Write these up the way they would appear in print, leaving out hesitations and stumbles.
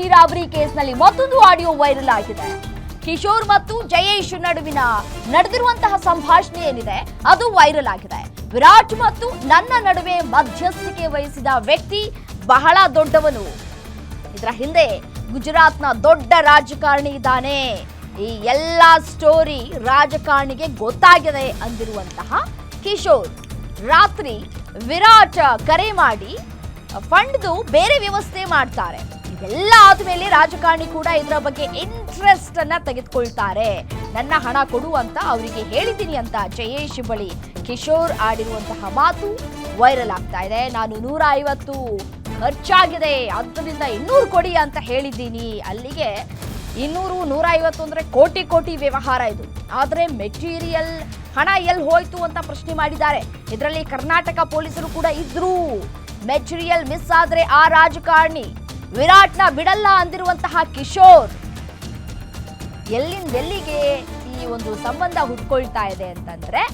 ಕೋಟಿ ರಾಬರಿ ಕೇಸ್ನಲ್ಲಿ ಮತ್ತೊಂದು ಆಡಿಯೋ ವೈರಲ್ ಆಗಿದೆ. ಕಿಶೋರ್ ಮತ್ತು ಜಯೇಶ್ ನಡುವಿನ ನಡೆದಿರುವಂತಹ ಸಂಭಾಷಣೆ ಏನಿದೆ ಅದು ವೈರಲ್ ಆಗಿದೆ. ವಿರಾಟ್ ಮತ್ತು ನನ್ನ ನಡುವೆ ಮಧ್ಯಸ್ಥಿಕೆ ವಹಿಸಿದ ವ್ಯಕ್ತಿ ಬಹಳ ದೊಡ್ಡವನು. ಇದರ ಹಿಂದೆ ಗುಜರಾತ್ನ ದೊಡ್ಡ ರಾಜಕಾರಣಿ ಇದ್ದಾನೆ. ಈ ಎಲ್ಲ ಸ್ಟೋರಿ ರಾಜಕಾರಣಿಗೆ ಗೊತ್ತಾಗಿದೆ ಅಂದಿರುವಂತಹ ಕಿಶೋರ್ ರಾತ್ರಿ ವಿರಾಟ್ ಕರೆ ಮಾಡಿ ಫಂಡ್ದು ಬೇರೆ ವ್ಯವಸ್ಥೆ ಮಾಡ್ತಾರೆ. ಇದೆಲ್ಲ ಆದ್ಮೇಲೆ ರಾಜಕಾರಣಿ ಕೂಡ ಇದರ ಬಗ್ಗೆ ಇಂಟ್ರೆಸ್ಟ್ ಅನ್ನ ತೆಗೆದುಕೊಳ್ತಾರೆ. ನನ್ನ ಹಣ ಕೊಡು ಅಂತ ಅವರಿಗೆ ಹೇಳಿದ್ದೀನಿ ಅಂತ ಜಯೇಶ್ ಬಳಿ ಕಿಶೋರ್ ಆಡಿರುವಂತಹ ಮಾತು ವೈರಲ್ ಆಗ್ತಾ ಇದೆ. ನಾನು 150 ಖರ್ಚಾಗಿದೆ, ಆದ್ದರಿಂದ 200 ಕೊಡಿ ಅಂತ ಹೇಳಿದ್ದೀನಿ. ಅಲ್ಲಿಗೆ 200 150 ಅಂದ್ರೆ ಕೋಟಿ ಕೋಟಿ ವ್ಯವಹಾರ ಇದು. ಆದ್ರೆ ಮೆಟೀರಿಯಲ್ ಹಣ ಎಲ್ಲಿ ಹೋಯ್ತು ಅಂತ ಪ್ರಶ್ನೆ ಮಾಡಿದ್ದಾರೆ. ಇದರಲ್ಲಿ ಕರ್ನಾಟಕ ಪೊಲೀಸರು ಕೂಡ ಇದ್ರು. ಮೆಟೀರಿಯಲ್ ಮಿಸ್ ಆದ್ರೆ ಆ ರಾಜಕಾರಣಿ ವಿರಾಟ್ನ ಬಿಡಲ್ಲ ಅಂದಿರುವಂತಹ ಕಿಶೋರ್ ಎಲ್ಲಿಂದೆಲ್ಲಿಗೆ ಈ ಒಂದು ಸಂಬಂಧ ಹುಟ್ಕೊಳ್ತಾ ಇದೆ ಅಂತಂದ್ರೆ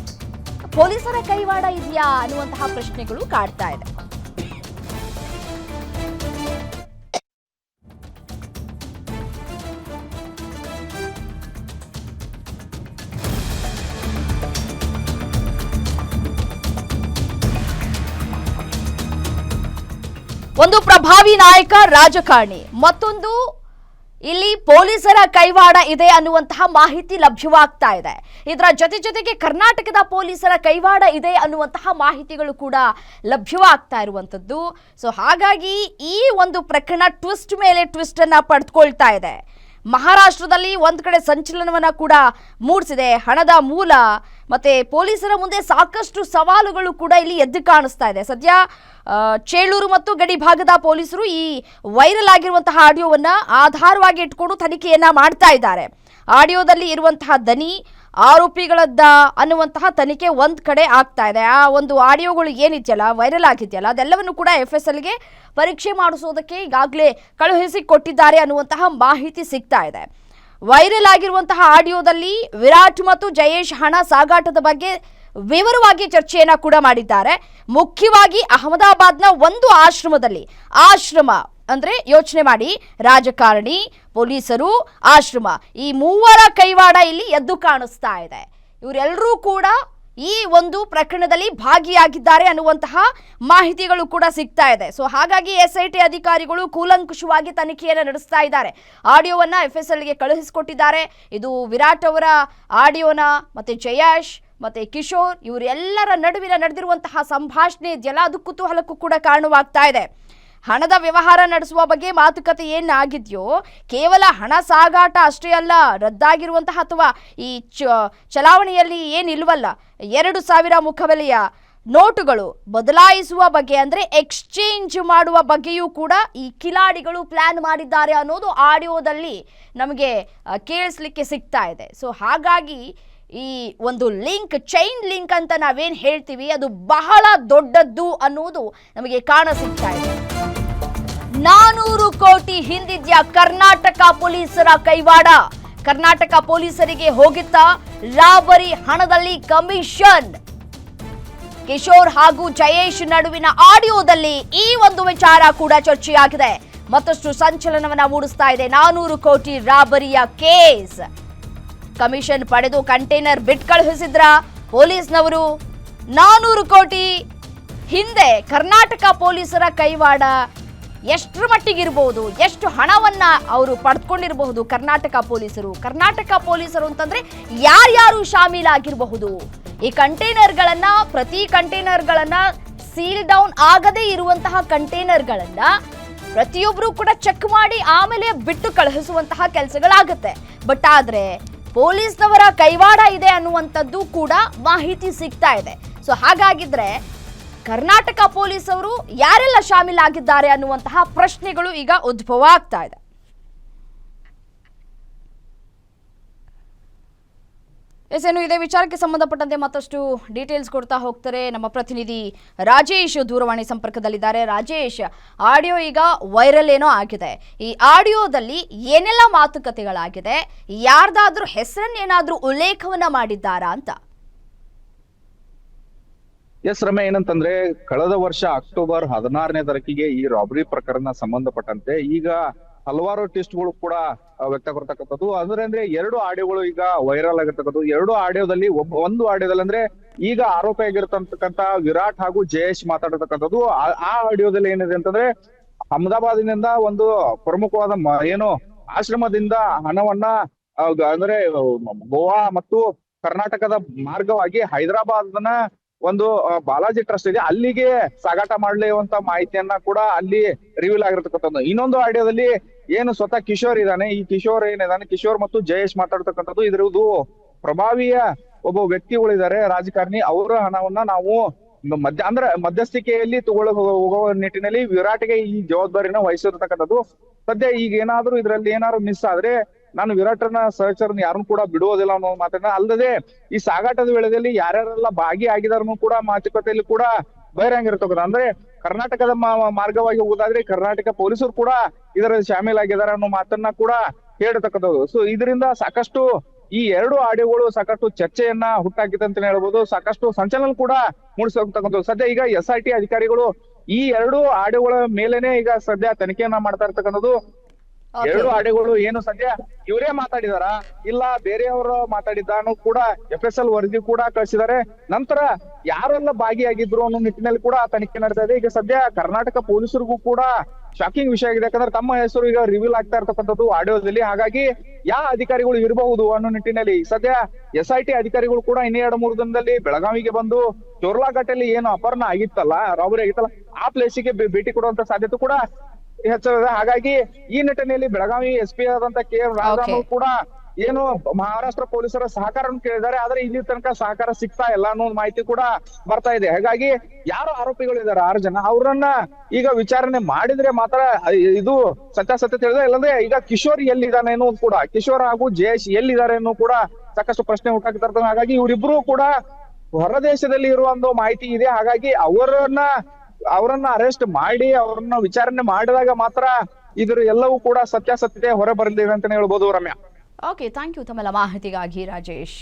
ಪೊಲೀಸರ ಕೈವಾಡ ಇದೆಯಾ ಅನ್ನುವಂತಹ ಪ್ರಶ್ನೆಗಳು ಕಾಡ್ತಾ ಇದೆ. ಒಂದು ಪ್ರಭಾವಿ ನಾಯಕ ರಾಜಕಾರಣಿ, ಮತ್ತೊಂದು ಇಲ್ಲಿ ಪೊಲೀಸರ ಕೈವಾಡ ಇದೆ ಅನ್ನುವಂತಹ ಮಾಹಿತಿ ಲಭ್ಯವಾಗ್ತಾ ಇದೆ. ಇದರ ಜೊತೆಗೆ ಕರ್ನಾಟಕದ ಪೊಲೀಸರ ಕೈವಾಡ ಇದೆ ಅನ್ನುವಂತಹ ಮಾಹಿತಿಗಳು ಕೂಡ ಲಭ್ಯವಾಗ್ತಾ ಇರುವಂತದ್ದು. ಸೊ ಹಾಗಾಗಿ ಈ ಒಂದು ಪ್ರಕರಣ ಟ್ವಿಸ್ಟ್ ಮೇಲೆ ಟ್ವಿಸ್ಟ್ ಅನ್ನ ಪಡೆದುಕೊಳ್ತಾ ಇದೆ. ಮಹಾರಾಷ್ಟ್ರದಲ್ಲಿ ಒಂದ್ ಕಡೆ ಸಂಚಲನವನ್ನ ಕೂಡ ಮೂಡಿಸಿದೆ. ಹಣದ ಮೂಲ ಮತ್ತೆ ಪೊಲೀಸರ ಮುಂದೆ ಸಾಕಷ್ಟು ಸವಾಲುಗಳು ಕೂಡ ಇಲ್ಲಿ ಎದ್ದು ಕಾಣಿಸ್ತಾ ಇದೆ. ಸದ್ಯ ಚೇಳೂರು ಮತ್ತು ಗಡಿ ಭಾಗದ ಪೊಲೀಸರು ಈ ವೈರಲ್ ಆಗಿರುವಂತಹ ಆಡಿಯೋವನ್ನ ಆಧಾರವಾಗಿ ಇಟ್ಕೊಂಡು ತನಿಖೆಯನ್ನ ಮಾಡ್ತಾ ಇದ್ದಾರೆ. ಆಡಿಯೋದಲ್ಲಿ ಇರುವಂತಹ ದನಿ ಆರೋಪಿಗಳದ್ದ ಅನ್ನುವಂತಹ ತನಿಖೆ ಒಂದ್ ಕಡೆ ಆಗ್ತಾ ಇದೆ. ಆ ಒಂದು ಆಡಿಯೋಗಳು ಏನಿದೆಯಲ್ಲ, ವೈರಲ್ ಆಗಿದೆಯಲ್ಲ, ಅದೆಲ್ಲವನ್ನು ಕೂಡ FSLಗೆ ಪರೀಕ್ಷೆ ಮಾಡಿಸೋದಕ್ಕೆ ಈಗಾಗಲೇ ಕಳುಹಿಸಿ ಕೊಟ್ಟಿದ್ದಾರೆ ಅನ್ನುವಂತಹ ಮಾಹಿತಿ ಸಿಗ್ತಾ ಇದೆ. ವೈರಲ್ ಆಗಿರುವಂತಹ ಆಡಿಯೋದಲ್ಲಿ ವಿರಾಟ್ ಮತ್ತು ಜಯೇಶ್ ಹಣ ಸಾಗಾಟದ ಬಗ್ಗೆ ವಿವರವಾಗಿ ಚರ್ಚೆಯನ್ನ ಕೂಡ ಮಾಡಿದ್ದಾರೆ. ಮುಖ್ಯವಾಗಿ ಅಹಮದಾಬಾದ್ನ ಒಂದು ಆಶ್ರಮದಲ್ಲಿ, ಆಶ್ರಮ ಅಂದ್ರೆ ಯೋಚನೆ ಮಾಡಿ, ರಾಜಕಾರಣಿ, ಪೊಲೀಸರು, ಆಶ್ರಮ, ಈ ಮೂವರ ಕೈವಾಡ ಇಲ್ಲಿ ಎದ್ದು ಕಾಣಿಸ್ತಾ ಇದೆ. ಇವರೆಲ್ಲರೂ ಕೂಡ ಈ ಒಂದು ಪ್ರಕರಣದಲ್ಲಿ ಭಾಗಿಯಾಗಿದ್ದಾರೆ ಅನ್ನುವಂತಹ ಮಾಹಿತಿಗಳು ಕೂಡ ಸಿಗ್ತಾ ಇದೆ. ಸೊ ಹಾಗಾಗಿ SIT ಅಧಿಕಾರಿಗಳು ಕೂಲಂಕುಷವಾಗಿ ತನಿಖೆಯನ್ನು ನಡೆಸ್ತಾ ಇದ್ದಾರೆ. ಆಡಿಯೋವನ್ನ FSLಗೆ ಕಳುಹಿಸಿಕೊಟ್ಟಿದ್ದಾರೆ. ಇದು ವಿರಾಟ್ ಅವರ ಆಡಿಯೋನ, ಮತ್ತೆ ಜಯೇಶ್ ಮತ್ತೆ ಕಿಶೋರ್ ಇವರೆಲ್ಲರ ನಡುವಿನ ನಡೆದಿರುವಂತಹ ಸಂಭಾಷಣೆ ಇದೆಯಲ್ಲ, ಅದು ಕುತೂಹಲಕ್ಕೂ ಕೂಡ ಕಾರಣವಾಗ್ತಾ ಇದೆ. ಹಣದ ವ್ಯವಹಾರ ನಡೆಸುವ ಬಗ್ಗೆ ಮಾತುಕತೆ ಏನಾಗಿದೆಯೋ, ಕೇವಲ ಹಣ ಸಾಗಾಟ ಅಷ್ಟೇ ಅಲ್ಲ, ರದ್ದಾಗಿರುವಂತಹ ಅಥವಾ ಈ ಚಲಾವಣೆಯಲ್ಲಿ ಏನಿಲ್ವಲ್ಲ 2,000 ಮುಖಬೆಲೆಯ ನೋಟುಗಳು ಬದಲಾಯಿಸುವ ಬಗ್ಗೆ, ಅಂದ್ರೆ ಎಕ್ಸ್ಚೇಂಜ್ ಮಾಡುವ ಬಗ್ಗೆಯೂ ಕೂಡ ಈ ಕಿಲಾಡಿಗಳು ಪ್ಲಾನ್ ಮಾಡಿದ್ದಾರೆ ಅನ್ನೋದು ಆಡಿಯೋದಲ್ಲಿ ನಮಗೆ ಕೇಳಿಸ್ಲಿಕ್ಕೆ ಸಿಗ್ತಾ ಇದೆ. ಸೊ ಹಾಗಾಗಿ ಈ ಒಂದು ಲಿಂಕ್, ಚೈನ್ ಲಿಂಕ್ ಅಂತ ನಾವೇನು ಹೇಳ್ತೀವಿ, ಅದು ಬಹಳ ದೊಡ್ಡದ್ದು ಅನ್ನೋದು ನಮಗೆ ಕಾಣಸಿಗ್ತಾ ಇದೆ. 400 ಕೋಟಿ ಹಿಂದಿದ್ಯಾ ಕರ್ನಾಟಕ ಪೊಲೀಸರ ಕೈವಾಡ. ಕರ್ನಾಟಕ ಪೊಲೀಸರಿಗೆ ಹೋಗಿತ್ತ ರಾಬರಿ ಹಣದಲ್ಲಿ ಕಮಿಷನ್. ಕಿಶೋರ್ ಹಾಗೂ ಜಯೇಶ್ ನಡುವಿನ ಆಡಿಯೋದಲ್ಲಿ ಈ ಒಂದು ವಿಚಾರ ಕೂಡ ಚರ್ಚೆಯಾಗಿದೆ. ಮತ್ತಷ್ಟು ಸಂಚಲನವನ್ನ ಮೂಡಿಸ್ತಾ ಇದೆ. 400 ಕೋಟಿ ರಾಬರಿಯ ಕೇಸ್. ಕಮಿಷನ್ ಪಡೆದು ಕಂಟೈನರ್ ಬಿಟ್ ಕಳುಹಿಸಿದ್ರ ಪೊಲೀಸ್ನವರು. 400 ಕೋಟಿ ಹಿಂದೆ ಕರ್ನಾಟಕ ಪೊಲೀಸರ ಕೈವಾಡ ಎಷ್ಟರ ಮಟ್ಟಿಗಿರಬಹುದು, ಎಷ್ಟು ಹಣವನ್ನ ಅವರು ಪಡೆದುಕೊಂಡಿರಬಹುದು ಕರ್ನಾಟಕ ಪೊಲೀಸರು ಅಂತಂದ್ರೆ ಯಾರ್ಯಾರು ಶಾಮೀಲಾಗಿರಬಹುದು. ಈ ಕಂಟೈನರ್ಗಳನ್ನ, ಪ್ರತಿ ಕಂಟೈನರ್ಗಳನ್ನ ಸೀಲ್ ಡೌನ್ ಆಗದೇ ಇರುವಂತಹ ಕಂಟೈನರ್ಗಳನ್ನ ಪ್ರತಿಯೊಬ್ಬರು ಕೂಡ ಚೆಕ್ ಮಾಡಿ ಆಮೇಲೆ ಬಿಟ್ಟು ಕಳುಹಿಸುವಂತಹ ಕೆಲಸಗಳಾಗುತ್ತೆ. ಬಟ್ ಆದ್ರೆ ಪೊಲೀಸ್ನವರ ಕೈವಾಡ ಇದೆ ಅನ್ನುವಂಥದ್ದು ಕೂಡ ಮಾಹಿತಿ ಸಿಗ್ತಾ ಇದೆ. ಸೊ ಹಾಗಾಗಿದ್ರೆ ಕರ್ನಾಟಕ ಪೊಲೀಸರು ಯಾರೆಲ್ಲ ಶಾಮೀಲಾಗಿದ್ದಾರೆ ಅನ್ನುವಂತಹ ಪ್ರಶ್ನೆಗಳು ಈಗ ಉದ್ಭವ ಆಗ್ತಾ ಇದೆ. ಏನು ಇದೇ ವಿಚಾರಕ್ಕೆ ಸಂಬಂಧಪಟ್ಟಂತೆ ಮತ್ತಷ್ಟು ಡೀಟೇಲ್ಸ್ ಕೊಡ್ತಾ ಹೋಗ್ತಾರೆ ನಮ್ಮ ಪ್ರತಿನಿಧಿ ರಾಜೇಶ್ ದೂರವಾಣಿ ಸಂಪರ್ಕದಲ್ಲಿದ್ದಾರೆ. ರಾಜೇಶ್, ಆಡಿಯೋ ಈಗ ವೈರಲ್ ಏನೋ ಆಗಿದೆ. ಈ ಆಡಿಯೋದಲ್ಲಿ ಏನೆಲ್ಲ ಮಾತುಕತೆಗಳಾಗಿದೆ, ಯಾರ್ದಾದ್ರೂ ಹೆಸರನ್ನೇನಾದ್ರೂ ಉಲ್ಲೇಖವನ್ನ ಮಾಡಿದ್ದಾರಾ ಅಂತ? ಎಸ್ ರಮ್ಯ, ಏನಂತಂದ್ರೆ ಕಳೆದ ವರ್ಷ ಅಕ್ಟೋಬರ್ 16ನೇ ತಾರೀಕಿಗೆ ಈ ರಾಬರಿ ಪ್ರಕರಣ ಸಂಬಂಧಪಟ್ಟಂತೆ ಈಗ ಹಲವಾರು ಟ್ವಿಸ್ಟ್ಗಳು ಕೂಡ ವ್ಯಕ್ತಪಡ್ತಕ್ಕಂಥದ್ದು. ಅಂದ್ರೆ ಎರಡು ಆಡಿಯೋಗಳು ಈಗ ವೈರಲ್ ಆಗಿರ್ತಕ್ಕಂಥದ್ದು. ಎರಡು ಆಡಿಯೋದಲ್ಲಿ ಒಂದು ಆಡಿಯೋದಲ್ಲಿ ಅಂದ್ರೆ ಈಗ ಆರೋಪಿ ಆಗಿರ್ತಕ್ಕಂತ ವಿರಾಟ್ ಹಾಗೂ ಜಯೇಶ್ ಮಾತಾಡತಕ್ಕಂಥದ್ದು. ಆ ಆಡಿಯೋದಲ್ಲಿ ಏನಿದೆ ಅಂತಂದ್ರೆ ಅಹಮದಾಬಾದಿನಿಂದ ಒಂದು ಪ್ರಮುಖವಾದ ಏನು ಆಶ್ರಮದಿಂದ ಹಣವನ್ನ ಅಂದ್ರೆ ಗೋವಾ ಮತ್ತು ಕರ್ನಾಟಕದ ಮಾರ್ಗವಾಗಿ ಹೈದರಾಬಾದ್ನ ಒಂದು ಬಾಲಾಜಿ ಟ್ರಸ್ಟ್ ಇದೆ, ಅಲ್ಲಿಗೆ ಸಾಗಾಟ ಮಾಡ್ಲಿರುವಂತ ಮಾಹಿತಿಯನ್ನ ಕೂಡ ಅಲ್ಲಿ ರಿವೀಲ್ ಆಗಿರ್ತಕ್ಕಂಥದ್ದು. ಇನ್ನೊಂದು ಆಡಿಯೋದಲ್ಲಿ ಏನು ಸ್ವತಃ ಕಿಶೋರ್ ಇದ್ದಾನೆ, ಈ ಕಿಶೋರ್ ಏನಿದಾನೆ, ಕಿಶೋರ್ ಮತ್ತು ಜಯೇಶ್ ಮಾತಾಡ್ತಕ್ಕಂಥದ್ದು. ಇದ್ರದ್ದು ಪ್ರಭಾವಿಯ ಒಬ್ಬ ವ್ಯಕ್ತಿಗಳಿದ್ದಾರೆ, ರಾಜಕಾರಣಿ, ಅವರ ಹಣವನ್ನ ನಾವು ಮಧ್ಯಸ್ಥಿಕೆಯಲ್ಲಿ ಹೋಗುವ ನಿಟ್ಟಿನಲ್ಲಿ ವಿರಾಟ್ಗೆ ಈ ಜವಾಬ್ದಾರಿನ ವಹಿಸಿರ್ತಕ್ಕಂಥದ್ದು. ಸದ್ಯ ಈಗ ಏನಾದ್ರೂ ಇದ್ರಲ್ಲಿ ಏನಾದ್ರು ಮಿಸ್ ಆದ್ರೆ ನಾನು ವಿರಾಟನ ಸಹಚರನ ಯಾರನ್ನು ಕೂಡ ಬಿಡುವುದಿಲ್ಲ ಅನ್ನೋ ಮಾತನ್ನ, ಅಲ್ಲದೆ ಈ ಸಾಗಾಟದ ವೇಳೆಯಲ್ಲಿ ಯಾರ್ಯಾರೆಲ್ಲ ಭಾಗಿಯಾಗಿದಾರನು ಕೂಡ ಮಾತುಕತೆಯಲ್ಲಿ ಕೂಡ ಬಹಿರಂಗ ಇರ್ತಕ್ಕಂಥ. ಅಂದ್ರೆ ಕರ್ನಾಟಕದ ಮಾರ್ಗವಾಗಿ ಹೋಗೋದಾದ್ರೆ ಕರ್ನಾಟಕ ಪೊಲೀಸರು ಕೂಡ ಇದರಲ್ಲಿ ಶಾಮೀಲಾಗಿದ್ದಾರೆ ಅನ್ನೋ ಮಾತನ್ನ ಕೂಡ ಹೇಳ್ತಕ್ಕಂಥದ್ದು. ಸೊ ಇದರಿಂದ ಸಾಕಷ್ಟು ಈ ಎರಡು ಆಡಿಯೋಗಳು ಸಾಕಷ್ಟು ಚರ್ಚೆಯನ್ನ ಹುಟ್ಟಾಕಿದೆ ಅಂತ ಹೇಳ್ಬೋದು, ಸಾಕಷ್ಟು ಸಂಚಲನ ಕೂಡ ಮೂಡಿಸಿರ್ತಕ್ಕಂಥದ್ದು. ಸದ್ಯ ಈಗ SIT ಅಧಿಕಾರಿಗಳು ಈ ಎರಡು ಆಡಿಯೋಗಳ ಮೇಲೆನೆ ಈಗ ಸದ್ಯ ತನಿಖೆಯನ್ನ ಮಾಡ್ತಾ ಇರ್ತಕ್ಕಂಥದ್ದು. ಎರಡು ಆಡಿಯೋಗಳು ಏನು ಸದ್ಯ ಇವರೇ ಮಾತಾಡಿದಾರ ಇಲ್ಲ ಬೇರೆಯವರು ಮಾತಾಡಿದ್ದಾನು ಕೂಡ FSL ವರದಿ ಕೂಡ ಕಳಿಸಿದ್ದಾರೆ. ನಂತರ ಯಾರೆಲ್ಲ ಭಾಗಿಯಾಗಿದ್ರು ಅನ್ನೋ ನಿಟ್ಟಿನಲ್ಲಿ ಕೂಡ ತನಿಖೆ ನಡೀತಾ ಇದೆ. ಈಗ ಸದ್ಯ ಕರ್ನಾಟಕ ಪೊಲೀಸರಿಗೂ ಕೂಡ ಶಾಕಿಂಗ್ ವಿಷಯ ಆಗಿದೆ, ಯಾಕಂದ್ರೆ ತಮ್ಮ ಹೆಸರು ಈಗ ರಿವೀಲ್ ಆಗ್ತಾ ಇರ್ತಕ್ಕಂಥದ್ದು ಆಡಿಯೋದಲ್ಲಿ. ಹಾಗಾಗಿ ಯಾವ ಅಧಿಕಾರಿಗಳು ಇರಬಹುದು ಅನ್ನೋ ನಿಟ್ಟಿನಲ್ಲಿ ಸದ್ಯ SIT ಅಧಿಕಾರಿಗಳು ಕೂಡ ಇನ್ನೆರಡು ಮೂರು ದಿನದಲ್ಲಿ ಬೆಳಗಾವಿಗೆ ಬಂದು ಚೋರ್ಲಾಘಾಟಲ್ಲಿ ಏನು ಅಪಹರಣ ಆಗಿತ್ತಲ್ಲ, ರಾಬರಿ ಆಗಿತ್ತಲ್ಲ, ಆ ಪ್ಲೇಸಿಗೆ ಭೇಟಿ ಕೊಡುವಂತ ಸಾಧ್ಯತೆ ಕೂಡ ಹೆಚ್ಚಿದೆ. ಹಾಗಾಗಿ ಈ ನಿಟ್ಟಿನಲ್ಲಿ ಬೆಳಗಾವಿ SP ಆದಂತ KM ರಾಜಾರಾಮ್ ಕೂಡ ಏನು ಮಹಾರಾಷ್ಟ್ರ ಪೊಲೀಸರ ಸಹಕಾರವನ್ನು ಕೇಳಿದ್ದಾರೆ, ಆದ್ರೆ ಇಲ್ಲಿ ತನಕ ಸಹಕಾರ ಸಿಗ್ತಾ ಇಲ್ಲ ಅನ್ನೋ ಮಾಹಿತಿ ಕೂಡ ಬರ್ತಾ ಇದೆ. ಹಾಗಾಗಿ ಯಾರು ಆರೋಪಿಗಳಿದ್ದಾರೆ 6 ಜನ, ಅವ್ರನ್ನ ಈಗ ವಿಚಾರಣೆ ಮಾಡಿದ್ರೆ ಮಾತ್ರ ಇದು ಸತ್ಯಾಸತ್ಯತೆ ಹೇಳಿದ್ರೆ, ಇಲ್ಲಂದ್ರೆ ಈಗ ಕಿಶೋರ್ ಎಲ್ಲಿದ್ದಾನೆ ಅನ್ನೋದು ಕೂಡ, ಕಿಶೋರ್ ಹಾಗೂ ಜಯೇಶ್ ಎಲ್ಲಿದ್ದಾರೆ ಅನ್ನೋ ಕೂಡ ಸಾಕಷ್ಟು ಪ್ರಶ್ನೆ ಹುಟ್ಟಾಕ್ತಾ ಇರ್ತಾರೆ. ಹಾಗಾಗಿ ಇವರಿಬ್ರು ಕೂಡ ಹೊರದೇಶದಲ್ಲಿ ಇರುವ ಒಂದು ಮಾಹಿತಿ ಇದೆ. ಹಾಗಾಗಿ ಅವರನ್ನ ಅರೆಸ್ಟ್ ಮಾಡಿ ಅವ್ರನ್ನ ವಿಚಾರಣೆ ಮಾಡಿದಾಗ ಮಾತ್ರ ಇದ್ರ ಎಲ್ಲವೂ ಕೂಡ ಸತ್ಯಾಸತ್ಯತೆ ಹೊರ ಬರಲಿದೆ ಅಂತಾನೆ ಹೇಳ್ಬೋದು ರಮ್ಯಾ. ಓಕೆ, ಥ್ಯಾಂಕ್ ಯು ತಮ್ಮೆಲ್ಲ ಮಾಹಿತಿಗಾಗಿ ರಾಜೇಶ್.